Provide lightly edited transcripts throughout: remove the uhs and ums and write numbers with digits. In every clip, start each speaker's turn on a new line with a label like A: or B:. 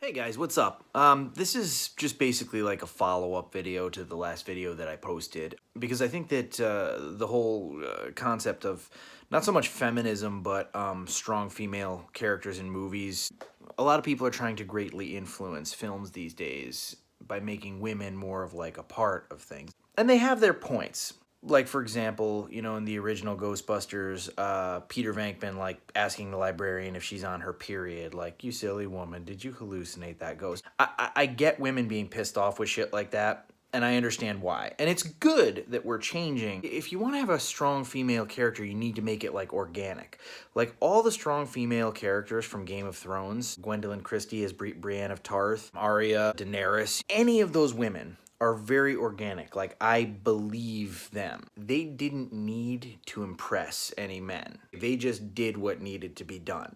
A: Hey guys, what's up? This is just basically like a follow-up video to the last video that I posted because I think that the whole concept of not so much feminism but strong female characters in movies, a lot of people are trying to greatly influence films these days by making women more of like a part of things. And they have their points. Like, for example, in the original Ghostbusters, Peter Venkman, like, asking the librarian if she's on her period. Like, you silly woman, did you hallucinate that ghost? I get women being pissed off with shit like that, and I understand why. And it's good that we're changing. If you want to have a strong female character, you need to make it, like, organic. Like, all the strong female characters from Game of Thrones, Gwendolyn Christie as Brienne of Tarth, Arya, Daenerys, any of those women are very organic. Like, I believe them. They didn't need to impress any men. They just did what needed to be done.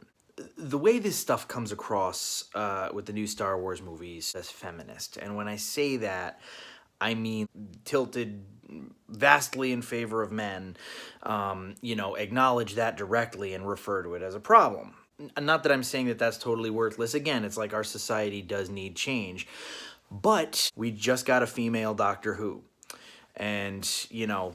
A: The way this stuff comes across with the new Star Wars movies as feminist. And when I say that, I mean tilted vastly in favor of men, acknowledge that directly and refer to it as a problem. Not that I'm saying that that's totally worthless. Again, it's like our society does need change. But we just got a female Doctor Who. And,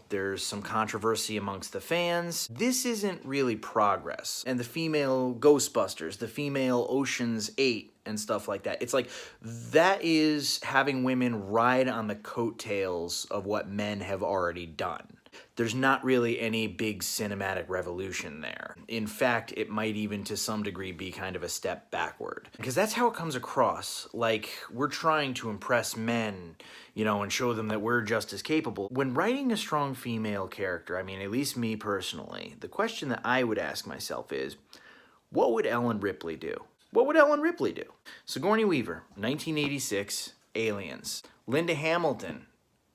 A: there's some controversy amongst the fans. This isn't really progress. And the female Ghostbusters, the female Ocean's 8 and stuff like that. It's like, that is having women ride on the coattails of what men have already done. There's not really any big cinematic revolution there. In fact, it might even to some degree be kind of a step backward. Because that's how it comes across. Like, we're trying to impress men, and show them that we're just as capable. When writing a strong female character, I mean, at least me personally, the question that I would ask myself is, what would Ellen Ripley do? What would Ellen Ripley do? Sigourney Weaver, 1986, Aliens. Linda Hamilton,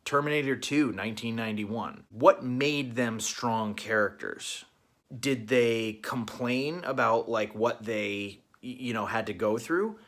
A: Terminator 2, 1991. What made them strong characters? Did they complain about like what they, had to go through?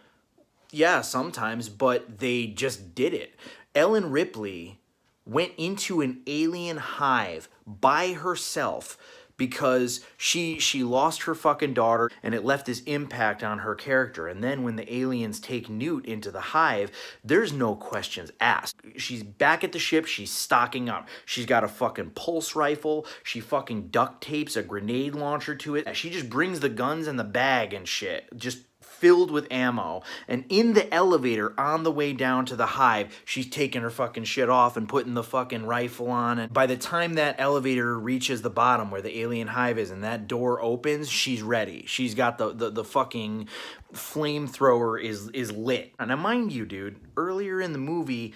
A: Yeah, sometimes, but they just did it. Ellen Ripley went into an alien hive by herself because she lost her fucking daughter and it left this impact on her character. And then when the aliens take Newt into the hive, there's no questions asked. She's back at the ship, she's stocking up. She's got a fucking pulse rifle, she fucking duct tapes a grenade launcher to it. She just brings the guns in the bag and shit, just filled with ammo. And in the elevator on the way down to the hive, she's taking her fucking shit off and putting the fucking rifle on. And by the time that elevator reaches the bottom where the alien hive is and that door opens, she's ready. She's got the fucking flamethrower is lit. And now mind you, dude, earlier in the movie,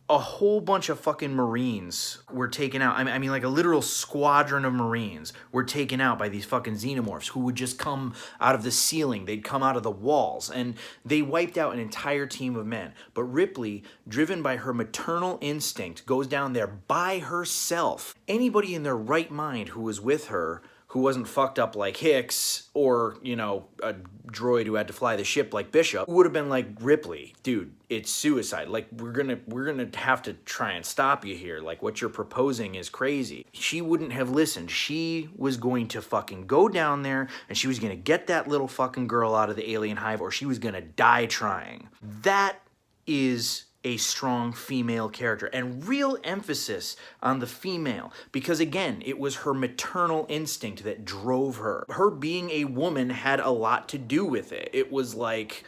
A: a whole bunch of fucking Marines were taken out. I mean, like a literal squadron of Marines were taken out by these fucking xenomorphs who would just come out of the ceiling. They'd come out of the walls, and they wiped out an entire team of men. But Ripley, driven by her maternal instinct, goes down there by herself. Anybody in their right mind who was with her, who wasn't fucked up like Hicks or, a droid who had to fly the ship like Bishop, would have been like, Ripley, dude, it's suicide. Like, we're gonna have to try and stop you here. Like, what you're proposing is crazy. She wouldn't have listened. She was going to fucking go down there and she was gonna get that little fucking girl out of the alien hive or she was gonna die trying. That is a strong female character, and real emphasis on the female, because again, it was her maternal instinct that drove her. Her being a woman had a lot to do with it. It was like,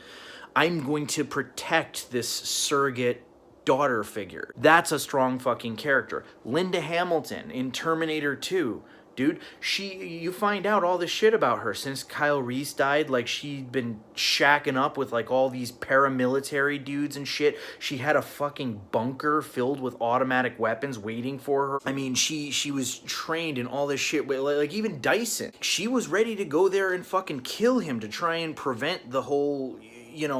A: I'm going to protect this surrogate daughter figure. That's a strong fucking character. Linda Hamilton in Terminator 2. Dude, you find out all this shit about her since Kyle Reese died. Like, she'd been shacking up with like all these paramilitary dudes and shit. She had a fucking bunker filled with automatic weapons waiting for her. I mean, she was trained in all this shit. Like even Dyson, she was ready to go there and fucking kill him to try and prevent the whole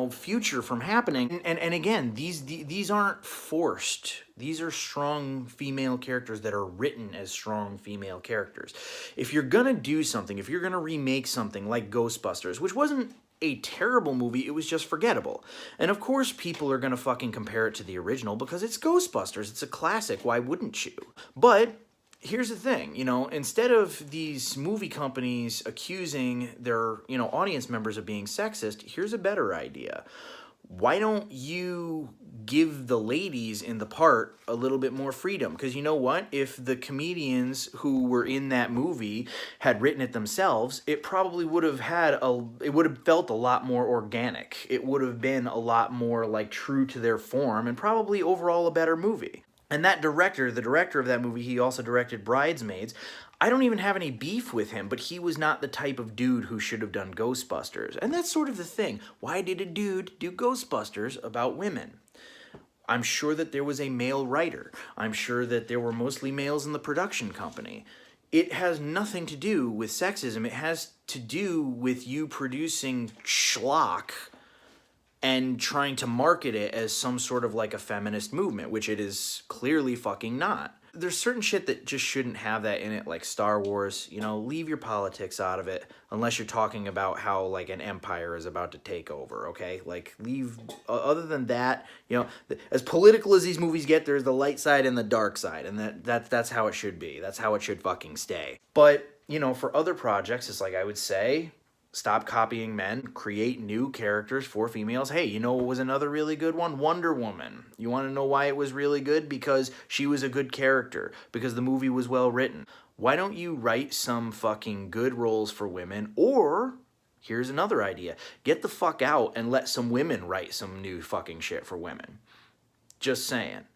A: future from happening. And again, these aren't forced. These are strong female characters that are written as strong female characters. If you're gonna do something, if you're gonna remake something like Ghostbusters, which wasn't a terrible movie, it was just forgettable. And of course people are gonna fucking compare it to the original because it's Ghostbusters, it's a classic, why wouldn't you? But here's the thing, instead of these movie companies accusing their, audience members of being sexist, here's a better idea. Why don't you give the ladies in the part a little bit more freedom? Because you know what? If the comedians who were in that movie had written it themselves, it probably would have it would have felt a lot more organic. It would have been a lot more like true to their form, and probably overall a better movie. And that director, the director of that movie, he also directed Bridesmaids. I don't even have any beef with him, but he was not the type of dude who should have done Ghostbusters. And that's sort of the thing. Why did a dude do Ghostbusters about women? I'm sure that there was a male writer. I'm sure that there were mostly males in the production company. It has nothing to do with sexism. It has to do with you producing schlock and trying to market it as some sort of like a feminist movement, which it is clearly fucking not. There's certain shit that just shouldn't have that in it, like Star Wars. Leave your politics out of it, unless you're talking about how like an empire is about to take over, okay? Like, leave, other than that, as political as these movies get, there's the light side and the dark side, and that's how it should be. That's how it should fucking stay. But, for other projects, it's like I would say, stop copying men, create new characters for females. Hey, what was another really good one? Wonder Woman. You want to know why it was really good? Because she was a good character, because the movie was well written. Why don't you write some fucking good roles for women? Or, here's another idea, get the fuck out and let some women write some new fucking shit for women. Just saying.